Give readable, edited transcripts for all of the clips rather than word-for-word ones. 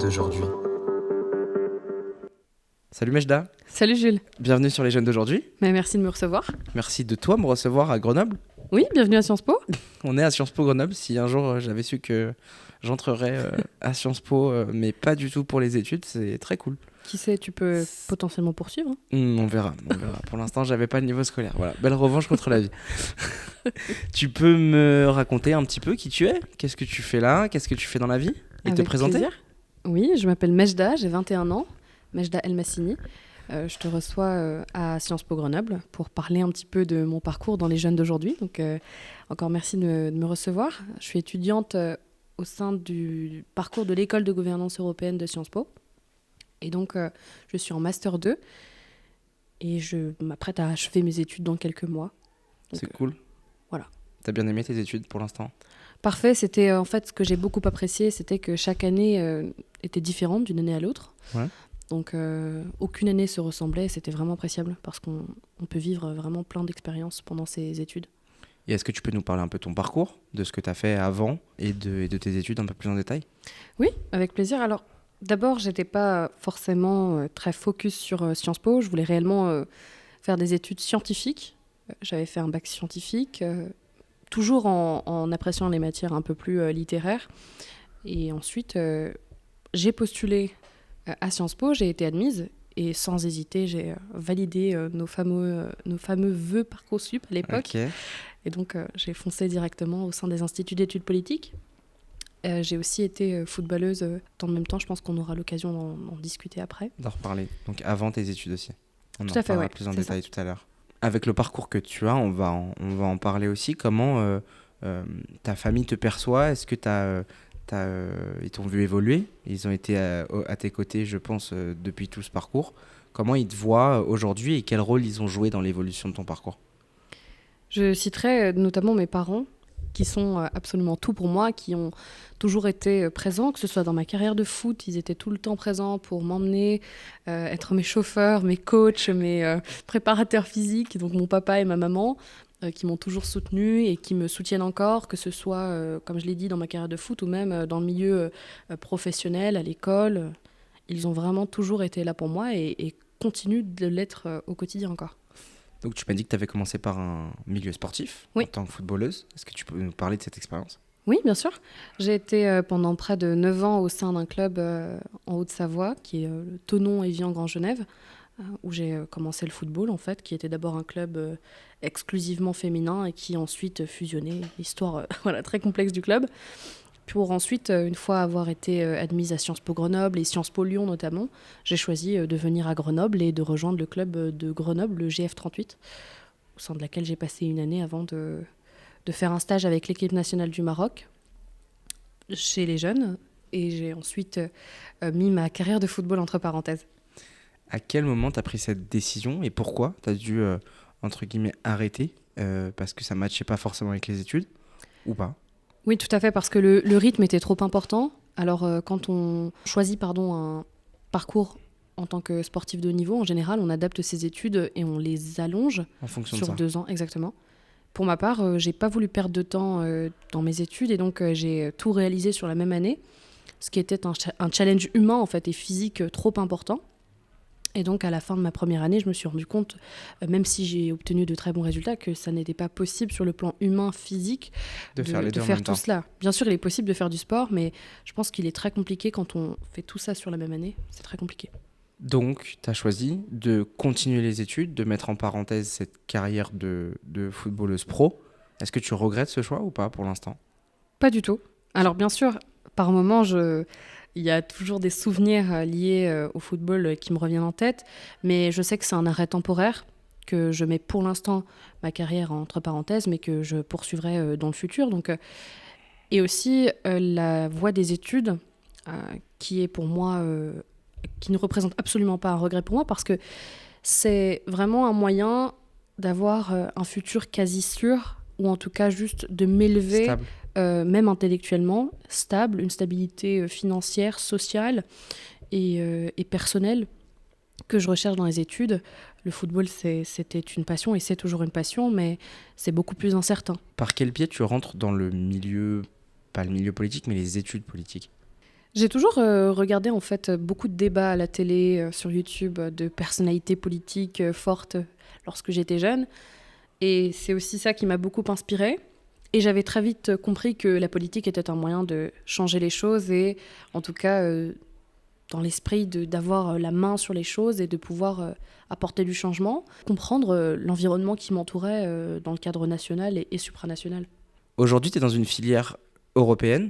d'aujourd'hui. Salut Mejda, Salut Jules, bienvenue sur Les Jeunes d'aujourd'hui. mais merci de me recevoir. Merci de toi me recevoir à Grenoble. Oui, bienvenue à Sciences Po. On est à Sciences Po Grenoble. Si un jour j'avais su que j'entrerais à Sciences Po, mais pas du tout pour les études, c'est très cool. Qui sait, tu peux potentiellement poursuivre. On verra. Pour l'instant, j'avais pas le niveau scolaire. Voilà, belle revanche contre la vie. Tu peux me raconter un petit peu qui tu es? Qu'est-ce que tu fais là? Qu'est-ce que tu fais dans la vie? Et te Avec présenter? plaisir. Oui, je m'appelle Mejda, j'ai 21 ans, Mejda El Massini. Je te reçois à Sciences Po Grenoble pour parler un petit peu de mon parcours dans les jeunes d'aujourd'hui. Donc, encore merci de me recevoir. Je suis étudiante au sein du parcours de l'école de gouvernance européenne de Sciences Po. Et donc, je suis en Master 2 et je m'apprête à achever mes études dans quelques mois. Donc, C'est cool. voilà. T'as bien aimé tes études pour l'instant? Parfait, c'était en fait ce que j'ai beaucoup apprécié, c'était que chaque année était différente d'une année à l'autre. Ouais. Donc aucune année se ressemblait et c'était vraiment appréciable parce qu'on peut vivre vraiment plein d'expériences pendant ces études. Et est-ce que tu peux nous parler un peu de ton parcours, de ce que tu as fait avant et de tes études un peu plus en détail? Oui, avec plaisir. Alors d'abord, j'étais pas forcément très focus sur Sciences Po, je voulais réellement faire des études scientifiques. J'avais fait un bac scientifique, toujours en appréciant les matières un peu plus littéraires. Et ensuite, j'ai postulé à Sciences Po, j'ai été admise et sans hésiter, j'ai validé nos fameux vœux Parcoursup à l'époque. Ok. Et donc, j'ai foncé directement au sein des instituts d'études politiques. J'ai aussi été footballeuse dans le même temps. Je pense qu'on aura l'occasion d'en discuter après. D'en reparler. Donc avant tes études aussi. On Tout en à fait, parlera ouais, plus en c'est détail tout à l'heure. Avec le parcours que tu as, on va en parler aussi. Comment ta famille te perçoit? Est-ce que ils t'ont vu évoluer? Ils ont été à tes côtés, je pense, depuis tout ce parcours. Comment ils te voient aujourd'hui et quel rôle ils ont joué dans l'évolution de ton parcours? Je citerai notamment mes parents, qui sont absolument tout pour moi, qui ont toujours été présents, que ce soit dans ma carrière de foot, ils étaient tout le temps présents pour m'emmener, être mes chauffeurs, mes coachs, mes préparateurs physiques, donc mon papa et ma maman, qui m'ont toujours soutenue et qui me soutiennent encore, que ce soit, comme je l'ai dit, dans ma carrière de foot ou même dans le milieu professionnel, à l'école. Ils ont vraiment toujours été là pour moi et continuent de l'être au quotidien encore. Donc tu m'as dit que tu avais commencé par un milieu sportif Oui. en tant que footballeuse. Est-ce que tu peux nous parler de cette expérience? Oui, bien sûr. J'ai été pendant près de 9 ans au sein d'un club en Haute-Savoie, qui est le Thonon-Évian-Grand-Genève, où j'ai commencé le football, en fait, qui était d'abord un club exclusivement féminin et qui ensuite fusionnait. Histoire voilà, très complexe du club. Pour ensuite, une fois avoir été admise à Sciences Po Grenoble et Sciences Po Lyon notamment, j'ai choisi de venir à Grenoble et de rejoindre le club de Grenoble, le GF38, au sein de laquelle j'ai passé une année avant de faire un stage avec l'équipe nationale du Maroc chez les jeunes. Et j'ai ensuite mis ma carrière de football entre parenthèses. À quel moment tu as pris cette décision et pourquoi tu as dû, entre guillemets, arrêter parce que ça ne matchait pas forcément avec les études ou pas? Oui, tout à fait, parce que le rythme était trop important. Alors, quand on choisit un parcours en tant que sportif de haut niveau, en général, on adapte ses études et on les allonge En fonction de sur ça. 2 ans, exactement. Pour ma part, j'ai pas voulu perdre de temps dans mes études et donc j'ai tout réalisé sur la même année, ce qui était un challenge humain en fait et physique trop important. Et donc à la fin de ma première année, je me suis rendu compte, même si j'ai obtenu de très bons résultats, que ça n'était pas possible sur le plan humain, physique, De faire les deux en faire même tout temps. cela. Bien sûr, il est possible de faire du sport, mais je pense qu'il est très compliqué quand on fait tout ça sur la même année. C'est très compliqué. Donc, tu as choisi de continuer les études, de mettre en parenthèse cette carrière de footballeuse pro. Est-ce que tu regrettes ce choix ou pas pour l'instant? Pas du tout. Alors bien sûr, par moments, il y a toujours des souvenirs liés au football qui me reviennent en tête, mais je sais que c'est un arrêt temporaire, que je mets pour l'instant ma carrière entre parenthèses, mais que je poursuivrai dans le futur. Donc, et aussi la voie des études, qui est pour moi, qui ne représente absolument pas un regret pour moi, parce que c'est vraiment un moyen d'avoir un futur quasi sûr, ou en tout cas juste de m'élever, Stable. même intellectuellement, stable, une stabilité financière, sociale et personnelle que je recherche dans les études. Le football, c'était une passion et c'est toujours une passion, mais c'est beaucoup plus incertain. Par quel biais tu rentres dans le milieu, pas le milieu politique, mais les études politiques? J'ai toujours regardé en fait beaucoup de débats à la télé, sur YouTube, de personnalités politiques fortes lorsque j'étais jeune. Et c'est aussi ça qui m'a beaucoup inspirée. Et j'avais très vite compris que la politique était un moyen de changer les choses et en tout cas dans l'esprit d'avoir la main sur les choses et de pouvoir apporter du changement, comprendre l'environnement qui m'entourait dans le cadre national et supranational. Aujourd'hui, tu es dans une filière européenne.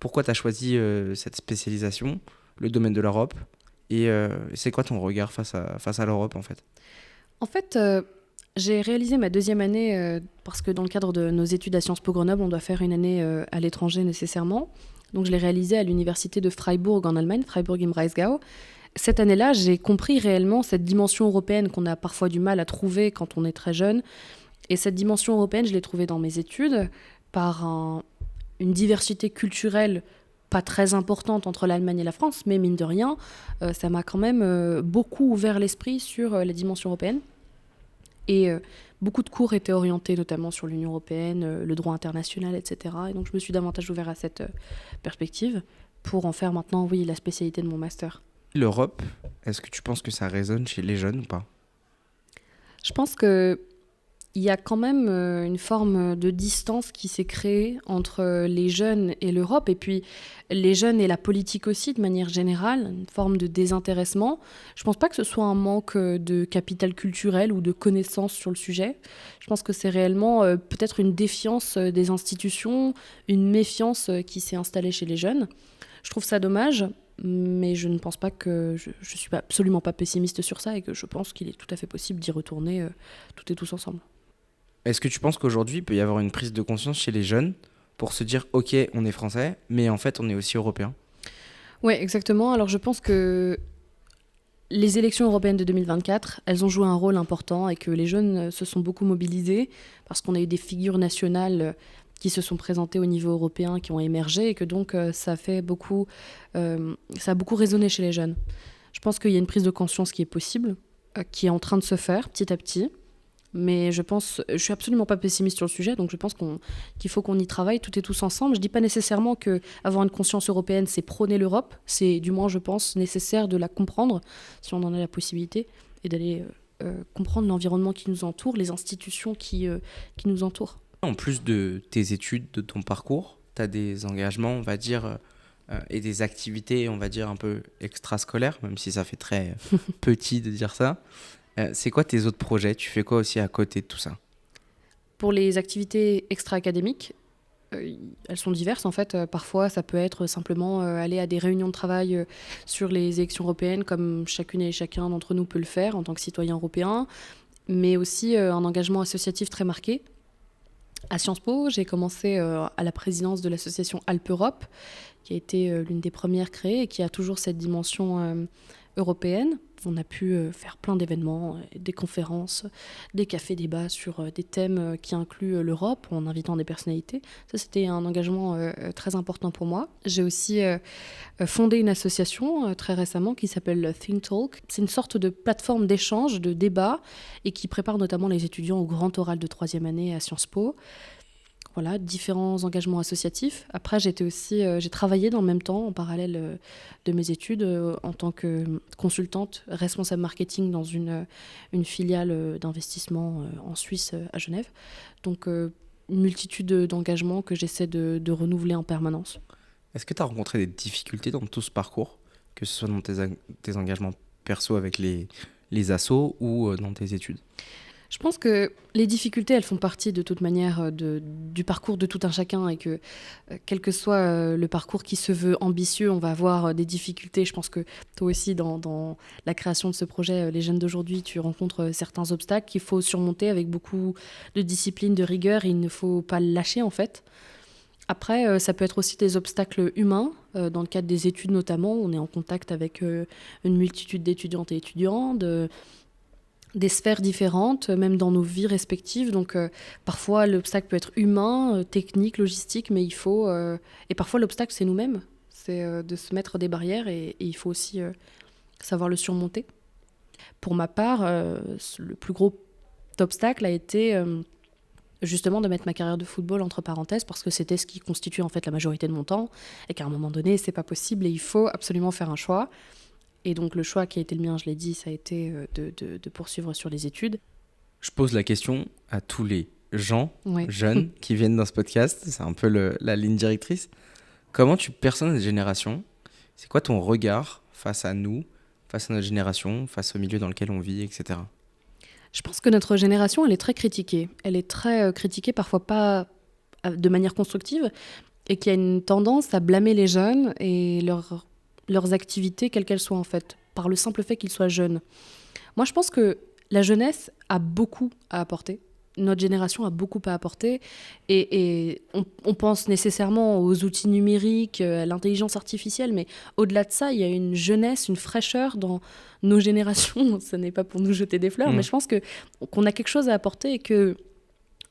Pourquoi tu as choisi cette spécialisation, le domaine de l'Europe? Et c'est quoi ton regard face à l'Europe, en fait? En fait, j'ai réalisé ma deuxième année parce que dans le cadre de nos études à Sciences Po Grenoble, on doit faire une année à l'étranger nécessairement. Donc je l'ai réalisée à l'université de Freiburg en Allemagne, Freiburg im Breisgau. Cette année-là, j'ai compris réellement cette dimension européenne qu'on a parfois du mal à trouver quand on est très jeune. Et cette dimension européenne, je l'ai trouvée dans mes études par une diversité culturelle pas très importante entre l'Allemagne et la France, mais mine de rien, ça m'a quand même beaucoup ouvert l'esprit sur la dimension européenne. Et beaucoup de cours étaient orientés notamment sur l'Union européenne, le droit international, etc. Et donc je me suis davantage ouvert à cette perspective pour en faire maintenant, oui, la spécialité de mon master. L'Europe, est-ce que tu penses que ça résonne chez les jeunes ou pas? Je pense que il y a quand même une forme de distance qui s'est créée entre les jeunes et l'Europe, et puis les jeunes et la politique aussi, de manière générale, une forme de désintéressement. Je ne pense pas que ce soit un manque de capital culturel ou de connaissances sur le sujet. Je pense que c'est réellement peut-être une défiance des institutions, une méfiance qui s'est installée chez les jeunes. Je trouve ça dommage, mais je ne pense pas que... Je ne suis absolument pas pessimiste sur ça, et que je pense qu'il est tout à fait possible d'y retourner toutes et tous ensemble. Est-ce que tu penses qu'aujourd'hui, il peut y avoir une prise de conscience chez les jeunes pour se dire, OK, on est français, mais en fait, on est aussi européen? Oui, exactement. Alors je pense que les élections européennes de 2024, elles ont joué un rôle important et que les jeunes se sont beaucoup mobilisés parce qu'on a eu des figures nationales qui se sont présentées au niveau européen, qui ont émergé, et que donc ça a beaucoup résonné chez les jeunes. Je pense qu'il y a une prise de conscience qui est possible, qui est en train de se faire petit à petit. Mais je suis absolument pas pessimiste sur le sujet, donc je pense qu'il faut qu'on y travaille toutes et tous ensemble. Je dis pas nécessairement que avoir une conscience européenne, c'est prôner l'Europe. C'est, du moins, je pense, nécessaire de la comprendre, si on en a la possibilité, et d'aller comprendre l'environnement qui nous entoure, les institutions qui nous entourent. En plus de tes études, de ton parcours, tu as des engagements, on va dire, et des activités, on va dire, un peu extrascolaires, même si ça fait très petit de dire ça. C'est quoi tes autres projets? Tu fais quoi aussi à côté de tout ça? Pour les activités extra-académiques, elles sont diverses en fait. Parfois, ça peut être simplement aller à des réunions de travail sur les élections européennes, comme chacune et chacun d'entre nous peut le faire en tant que citoyen européen, mais aussi un engagement associatif très marqué. À Sciences Po, j'ai commencé à la présidence de l'association Alpe-Europe, qui a été l'une des premières créées et qui a toujours cette dimension européenne. On a pu faire plein d'événements, des conférences, des cafés-débats sur des thèmes qui incluent l'Europe, en invitant des personnalités. Ça, c'était un engagement très important pour moi. J'ai aussi fondé une association très récemment qui s'appelle Think Talk. C'est une sorte de plateforme d'échange, de débat, et qui prépare notamment les étudiants au grand oral de troisième année à Sciences Po. Voilà, différents engagements associatifs. Après, j'ai travaillé dans le même temps, en parallèle de mes études, en tant que consultante responsable marketing dans une filiale d'investissement en Suisse, à Genève. Donc, une multitude d'engagements que j'essaie de renouveler en permanence. Est-ce que tu as rencontré des difficultés dans tout ce parcours, que ce soit dans tes engagements perso avec les assos ou dans tes études? Je pense que les difficultés, elles font partie de toute manière du parcours de tout un chacun, et que quel que soit le parcours qui se veut ambitieux, on va avoir des difficultés. Je pense que toi aussi, dans la création de ce projet, les jeunes d'aujourd'hui, tu rencontres certains obstacles qu'il faut surmonter avec beaucoup de discipline, de rigueur, et il ne faut pas le lâcher en fait. Après, ça peut être aussi des obstacles humains. Dans le cadre des études notamment, on est en contact avec une multitude d'étudiantes et étudiants, des sphères différentes, même dans nos vies respectives. Donc parfois l'obstacle peut être humain, technique, logistique, mais et parfois l'obstacle c'est nous-mêmes. C'est de se mettre des barrières, et il faut aussi savoir le surmonter. Pour ma part, le plus gros obstacle a été justement de mettre ma carrière de football entre parenthèses parce que c'était ce qui constitue en fait la majorité de mon temps et qu'à un moment donné, c'est pas possible et il faut absolument faire un choix. Et donc le choix qui a été le mien, je l'ai dit, ça a été de poursuivre sur les études. Je pose la question à tous les gens Ouais. jeunes qui viennent dans ce podcast, c'est un peu la ligne directrice. Comment tu perçois notre génération? C'est quoi ton regard face à nous, face à notre génération, face au milieu dans lequel on vit, etc. Je pense que notre génération, elle est très critiquée. Elle est très critiquée, parfois pas de manière constructive, et qui a une tendance à blâmer les jeunes et leurs activités, quelles qu'elles soient en fait, par le simple fait qu'ils soient jeunes. Moi, je pense que la jeunesse a beaucoup à apporter. Notre génération a beaucoup à apporter et on pense nécessairement aux outils numériques, à l'intelligence artificielle, mais au-delà de ça, il y a une jeunesse, une fraîcheur dans nos générations. Ce n'est pas pour nous jeter des fleurs, mais je pense qu'on a quelque chose à apporter et que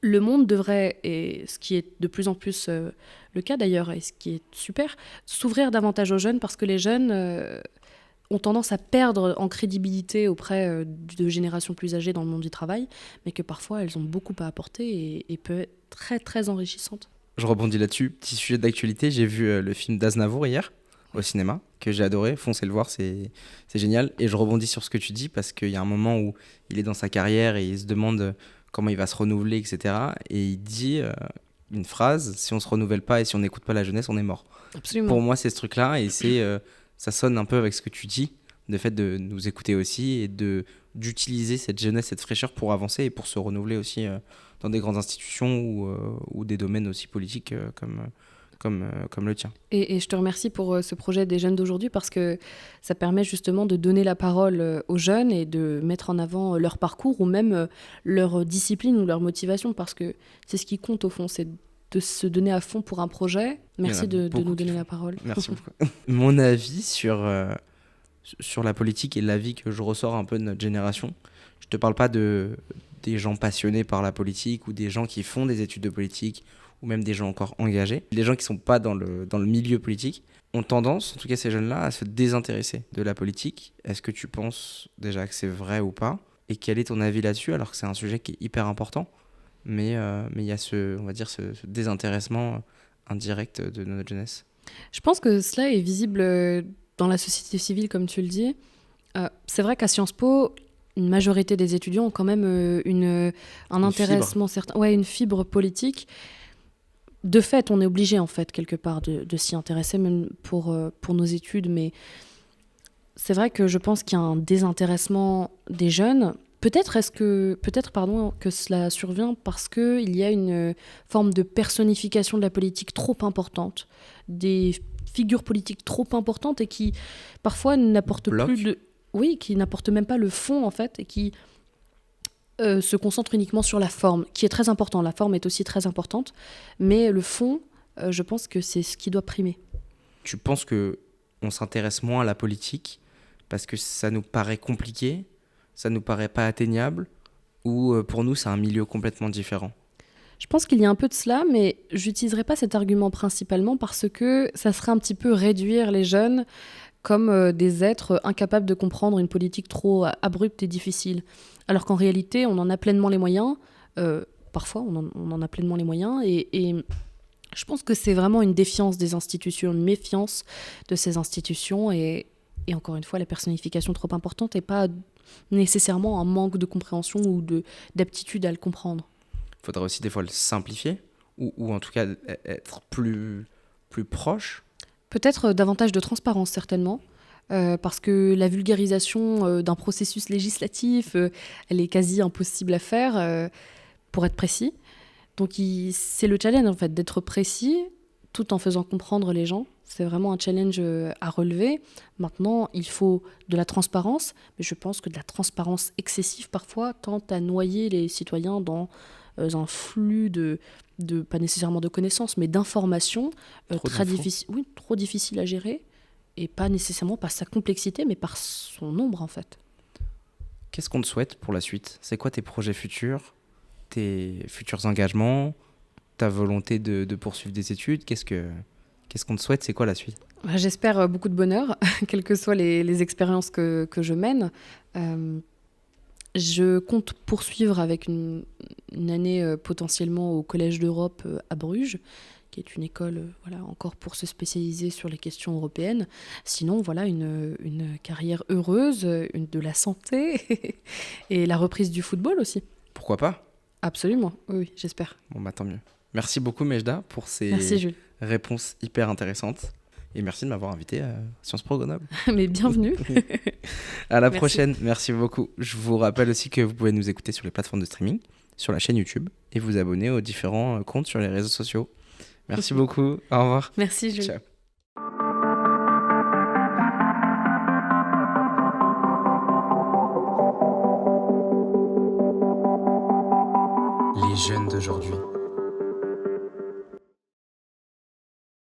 le monde devrait, et ce qui est de plus en plus le cas d'ailleurs, et ce qui est super, s'ouvrir davantage aux jeunes parce que les jeunes ont tendance à perdre en crédibilité auprès de générations plus âgées dans le monde du travail, mais que parfois elles ont beaucoup à apporter et peut être très très enrichissante. Je rebondis là-dessus, petit sujet d'actualité, j'ai vu le film d'Aznavour hier au cinéma, que j'ai adoré, foncez le voir, c'est génial. Et je rebondis sur ce que tu dis parce qu'il y a un moment où il est dans sa carrière et il se demande comment il va se renouveler, etc. Et il dit une phrase, si on se renouvelle pas et si on n'écoute pas la jeunesse, on est mort. Absolument. Pour moi, c'est ce truc-là et ça sonne un peu avec ce que tu dis, le fait de nous écouter aussi et d'utiliser cette jeunesse, cette fraîcheur pour avancer et pour se renouveler aussi dans des grandes institutions ou des domaines aussi politiques comme le tien. Et je te remercie pour ce projet des jeunes d'aujourd'hui parce que ça permet justement de donner la parole aux jeunes et de mettre en avant leur parcours ou même leur discipline ou leur motivation parce que c'est ce qui compte au fond, c'est de se donner à fond pour un projet. Merci de nous donner la parole. Merci beaucoup. Mon avis sur la politique et l'avis que je ressors un peu de notre génération, je te parle pas des gens passionnés par la politique ou des gens qui font des études de politique ou même des gens encore engagés. Les gens qui sont pas dans le milieu politique ont tendance, en tout cas ces jeunes-là, à se désintéresser de la politique. Est-ce que tu penses déjà que c'est vrai ou pas? Et quel est ton avis là-dessus, alors que c'est un sujet qui est hyper important? Mais il y a on va dire ce désintéressement indirect de notre jeunesse. Je pense que cela est visible dans la société civile, comme tu le dis. C'est vrai qu'à Sciences Po, une majorité des étudiants ont quand même un intéressement certain, une fibre politique. De fait, on est obligé, en fait, quelque part, de s'y intéresser, même pour nos études. Mais c'est vrai que je pense qu'il y a un désintéressement des jeunes. Peut-être que cela survient parce qu'il y a une forme de personnification de la politique trop importante, des figures politiques trop importantes et qui parfois n'apportent qui n'apportent même pas le fond en fait et qui se concentrent uniquement sur la forme, qui est très important. La forme est aussi très importante, mais le fond, je pense que c'est ce qui doit primer. Tu penses que on s'intéresse moins à la politique parce que ça nous paraît compliqué? Ça nous paraît pas atteignable ou pour nous c'est un milieu complètement différent? Je pense qu'il y a un peu de cela, mais j'utiliserai pas cet argument principalement parce que ça serait un petit peu réduire les jeunes comme des êtres incapables de comprendre une politique trop abrupte et difficile. Alors qu'en réalité, on en a pleinement les moyens. Parfois, on en a pleinement les moyens et je pense que c'est vraiment une défiance des institutions, une méfiance de ces institutions et encore une fois, la personnification trop importante et pas nécessairement un manque de compréhension ou d'aptitude à le comprendre. Il faudrait aussi des fois le simplifier ou en tout cas être plus proche. Peut-être davantage de transparence, certainement, parce que la vulgarisation d'un processus législatif, elle est quasi impossible à faire, pour être précis. Donc c'est le challenge, en fait, d'être précis tout en faisant comprendre les gens. C'est vraiment un challenge à relever. Maintenant, il faut de la transparence, mais je pense que de la transparence excessive, parfois, tend à noyer les citoyens dans un flux pas nécessairement de connaissances, mais d'informations trop difficile à gérer, et pas nécessairement par sa complexité, mais par son nombre, en fait. Qu'est-ce qu'on te souhaite pour la suite? C'est quoi tes projets futurs, tes futurs engagements, ta volonté de poursuivre des études? Qu'est-ce qu'on te souhaite? C'est quoi la suite? J'espère beaucoup de bonheur, quelles que soient les expériences que je mène. Je compte poursuivre avec une année potentiellement au Collège d'Europe à Bruges, qui est une école voilà, encore pour se spécialiser sur les questions européennes. Sinon, voilà, une carrière heureuse, de la santé et la reprise du football aussi. Pourquoi pas? Absolument, oui, oui, j'espère. Bon, bah tant mieux. Merci beaucoup, Mejda, pour Merci ces Jules. réponses hyper intéressantes. Et merci de m'avoir invité à Sciences Po Grenoble. Mais bienvenue. À la Merci. prochaine. Merci beaucoup. Je vous rappelle aussi que vous pouvez nous écouter sur les plateformes de streaming, sur la chaîne YouTube et vous abonner aux différents comptes sur les réseaux sociaux. Merci beaucoup. Au revoir. Merci Jules. Ciao. Les jeunes d'aujourd'hui.